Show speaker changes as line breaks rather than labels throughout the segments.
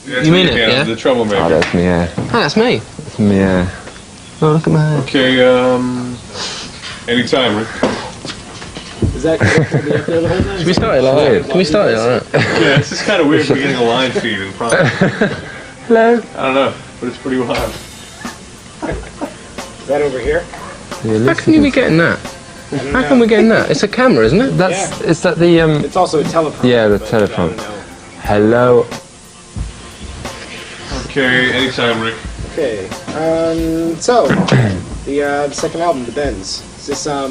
You mean it, yeah?
The troublemaker.
Oh, that's me, yeah.
Oh, that's me.
That's me, yeah.
Oh, look at my hair.
Okay, anytime, Rick.
Is that going to be up there the whole time?
Should we start it like that? Can we start it like that?
Yeah, it's just kind of weird for getting a line feed in front.
Hello.
I don't know, but it's pretty wild.
Is that over here?
How can you be getting that? How can we get that? It's a camera, isn't it?
That's is that the
It's also a teleprompter.
Yeah, the
but
teleprompter.
I don't know.
Hello.
Okay, anytime, Rick.
Okay. So the second album, The Bends. Is this I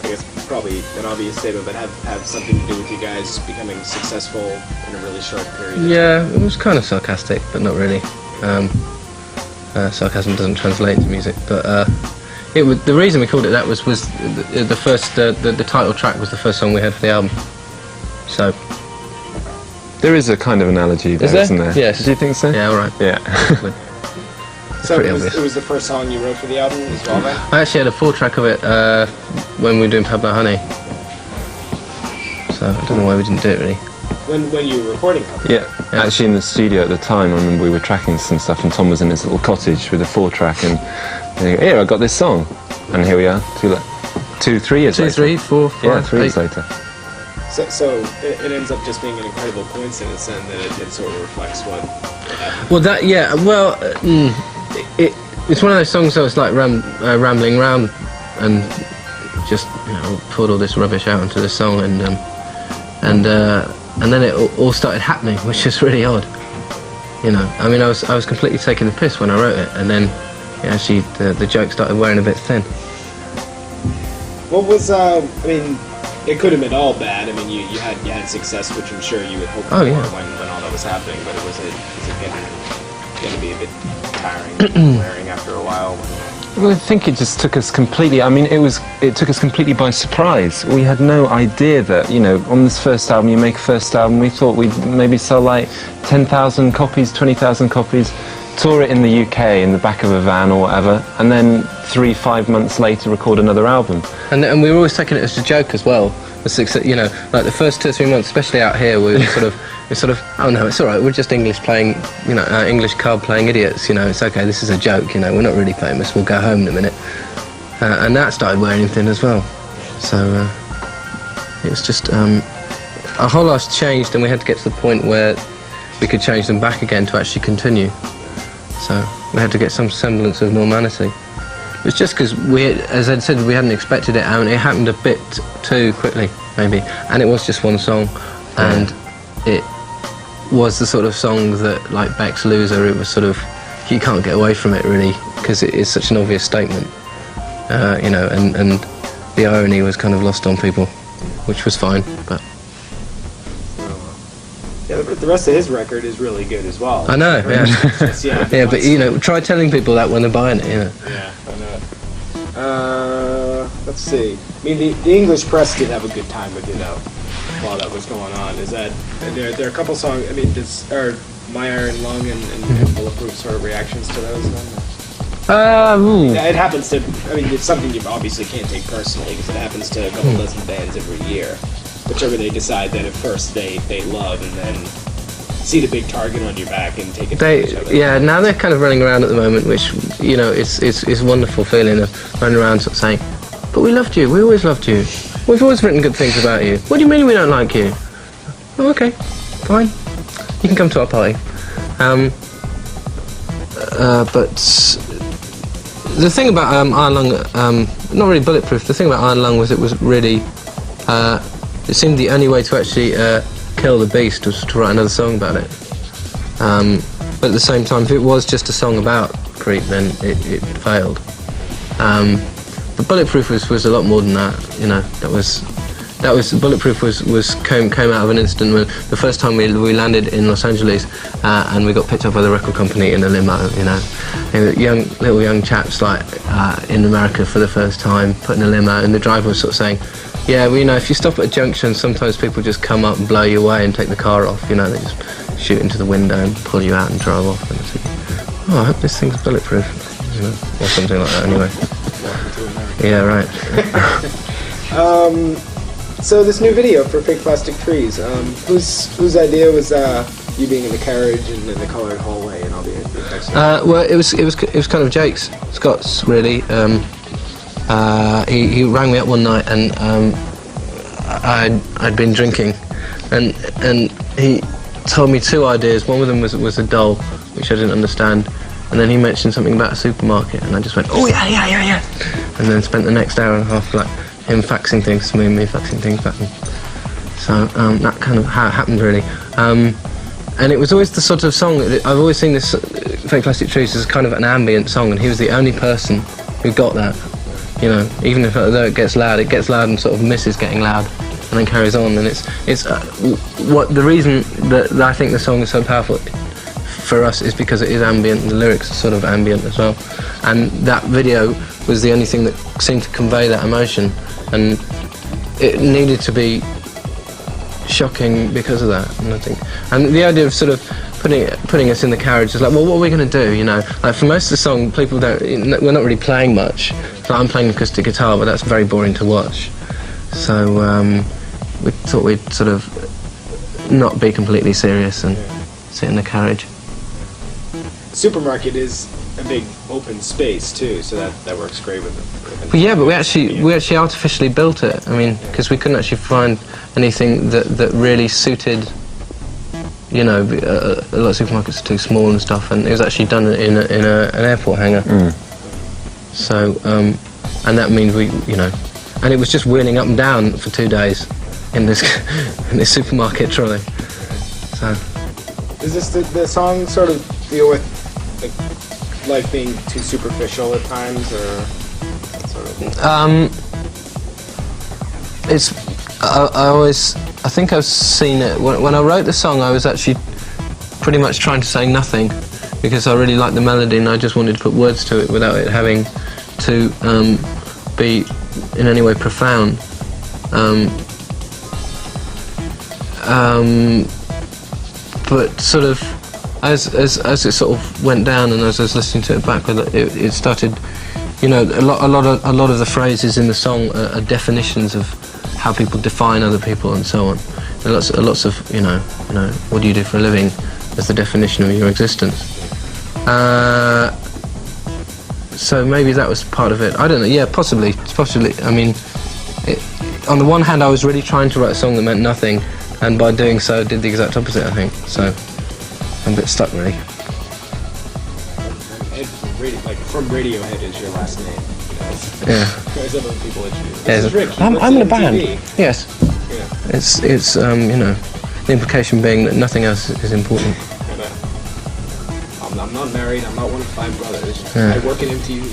guess probably an obvious statement, but have something to do with you guys becoming successful in a really short period?
Yeah, it was kind of sarcastic, but not really. Sarcasm doesn't translate to music, but the reason we called it that was the first the title track was the first song we had for the album. So
There is a kind of analogy there, isn't there?
Yes.
Do you think so?
Yeah, all right.
Yeah.
So
pretty
it
obvious.
was the first song you wrote for the album as well, then?
I actually had a full track of it when we were doing Pablo Honey. So I don't know why we didn't do it really.
When you were recording Pablo?
Yeah, actually in the studio at the time, I remember we were tracking some stuff and Tom was in his little cottage with a 4-track and he go, here, I got this song. And here we are, 3 years later.
3, 4, 5,
Yeah, 3 years
8.
later.
So it ends up just being an incredible coincidence then that it sort of reflects what happened.
Well, it's one of those songs that was like rambling round and just poured all this rubbish out into the song and then it all started happening, which is really odd. I mean, I was completely taking the piss when I wrote it, and then actually the joke started wearing a bit thin.
What was it could have been all bad. I mean, you had success, which I'm sure you would hope for when all that was happening. But was it going to be a bit tiring, wearing after a while?
Well, I think it just took us completely. I mean, it took us completely by surprise. We had no idea that on this first album, you make a first album. We thought we'd maybe sell like 10,000 copies, 20,000 copies, tour it in the UK in the back of a van or whatever, and then 3-5 months later record another album.
And we were always taking it as a joke as well. The success, like the first 2 or 3 months, especially out here, we were sort of, oh no, it's all right. We're just English playing, English card playing idiots. It's okay. This is a joke. We're not really famous. We'll go home in a minute. And that started wearing thin as well. So it was just our whole lives changed, and we had to get to the point where we could change them back again to actually continue. So we had to get some semblance of normality. It was just because as I said, we hadn't expected it, and it happened a bit too quickly, maybe. And it was just one song, and it was the sort of song that, like Beck's Loser, it was sort of, you can't get away from it really, because it is such an obvious statement, and the irony was kind of lost on people, which was fine, but...
Yeah, the rest of his record is really good as well.
I know, yeah. Yeah, but try telling people that when they're buying it,
Yeah, I know. Let's see. I mean, the English press did have a good time with while that was going on. Is that there are a couple songs? I mean, are My Iron Lung and Bulletproof sort of reactions to those? Yeah, it happens to. I mean, it's something you obviously can't take personally because it happens to a couple dozen bands every year. Whichever they decide that at first they love, and then see the big target on your back and take advantage of it.
Yeah, now they're kind of running around at the moment, which it's a wonderful feeling of running around sort of saying, "But we loved you. We always loved you. We've always written good things about you. What do you mean we don't like you?" Oh, okay, fine. You can come to our party. But the thing about Iron Lung, not really Bulletproof. The thing about Iron Lung was it was really. It seemed the only way to actually kill the beast was to write another song about it. But at the same time, if it was just a song about Creep, then it failed. But Bulletproof was a lot more than that. That was Bulletproof came out of an instant when the first time we landed in Los Angeles and we got picked up by the record company in a limo. Little young chaps like in America for the first time, put in a limo, and the driver was sort of saying, "Yeah, well, if you stop at a junction, sometimes people just come up and blow you away and take the car off. They just shoot into the window and pull you out and drive off." And it's like, "Oh, I hope this thing's bulletproof," or something like that. Anyway. Yeah, right.
So this new video for Fake Plastic Trees, whose idea was you being in the carriage and in the coloured hallway and all the effects?
Well, it was kind of Jake's, Scott's really. He rang me up one night and I'd been drinking, and he told me two ideas. One of them was a doll, which I didn't understand, and then he mentioned something about a supermarket, and I just went, oh yeah, and then spent the next hour and a half like him faxing things to me and me faxing things back. So that kind of how it happened really. And it was always the sort of song, I've always seen this Fake Plastic Trees as kind of an ambient song, and he was the only person who got that. You know, even if though it gets loud and sort of misses getting loud, and then carries on. And it's what the reason that I think the song is so powerful for us is because it is ambient. The lyrics are sort of ambient as well, and that video was the only thing that seemed to convey that emotion, and it needed to be shocking because of that. And I think, and the idea of sort of putting us in the carriage is like, well, what are we going to do? You know, like for most of the song, people we're not really playing much. So I'm playing acoustic guitar, but that's very boring to watch. So we thought we'd sort of not be completely serious and sit in the carriage.
The supermarket is a big open space too, so that works great with it.
But yeah, but we actually artificially built it. I mean, because we couldn't actually find anything that really suited. You know, a lot of supermarkets are too small and stuff, and it was actually done in an airport hangar. So, and that means and it was just wheeling up and down for 2 days in this supermarket trolley. So,
is this the song sort of deal with life being too superficial at times, or sort of? I think I've seen it when I wrote the song. I was actually pretty much trying to say nothing, because I really liked the melody and I just wanted to put words to it without it having to be in any way profound. But sort of as it sort of went down and as I was listening to it back, it started. You know, a lot of the phrases in the song are definitions of how people define other people and so on. There are lots of you know, what do you do for a living as the definition of your existence. So maybe that was part of it. I don't know. Yeah, possibly. I mean, on the one hand, I was really trying to write a song that meant nothing, and by doing so, did the exact opposite. I think so. I'm a bit stuck, really. Like from Radiohead is your last name.
Yeah.
There's other people introduced.
Yeah,
This is Rick.
I'm in a band. Yes.
Yeah.
It's you know, the implication being that nothing else is important.
I'm not married. I'm not one of 5 brothers.
Yeah.
I work in MTV.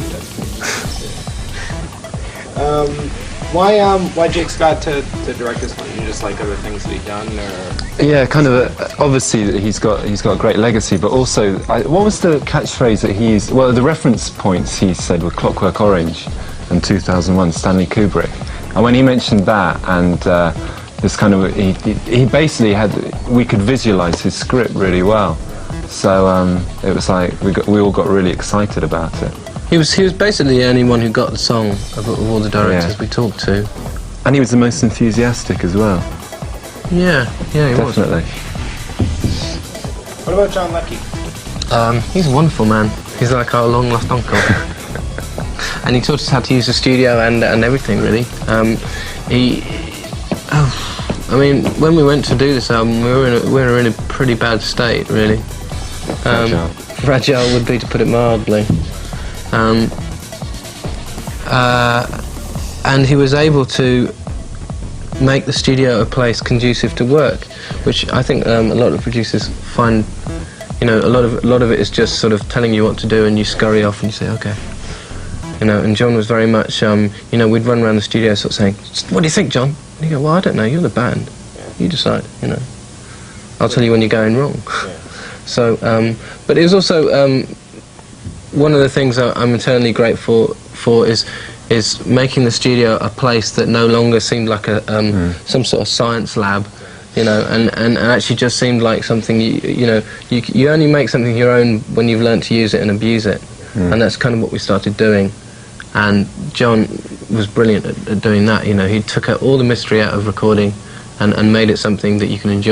Why Jake Scott to direct this one? You just like other things that he'd done, or?
Yeah, kind of. Obviously, he's got a great legacy, but also, what was the catchphrase that he used? Well, the reference points he said were Clockwork Orange and 2001, Stanley Kubrick. And when he mentioned that, and this kind of, he basically we could visualise his script really well. So it was like we all got really excited about it.
He was basically the only one who got the song of all the directors we talked to.
And he was the most enthusiastic as well.
Yeah, he
Definitely.
What about John Leckie?
He's a wonderful man. He's like our long lost uncle. And he taught us how to use the studio and everything really. I mean, when we went to do this album, we were in a pretty bad state really. Fragile would be to put it mildly. And he was able to make the studio a place conducive to work, which I think a lot of producers find, you know, a lot of it is just sort of telling you what to do and you scurry off and you say, okay. You know, and John was very much, you know, we'd run around the studio sort of saying, what do you think, John? And he'd go, well, I don't know, you're the band. You decide, you know. I'll tell you when you're going wrong. So, but it was also, one of the things I'm eternally grateful for is making the studio a place that no longer seemed like some sort of science lab, you know, and actually just seemed like something you only make something your own when you've learnt to use it and abuse it, and that's kind of what we started doing. And John was brilliant at doing that. You know, he took all the mystery out of recording and made it something that you can enjoy.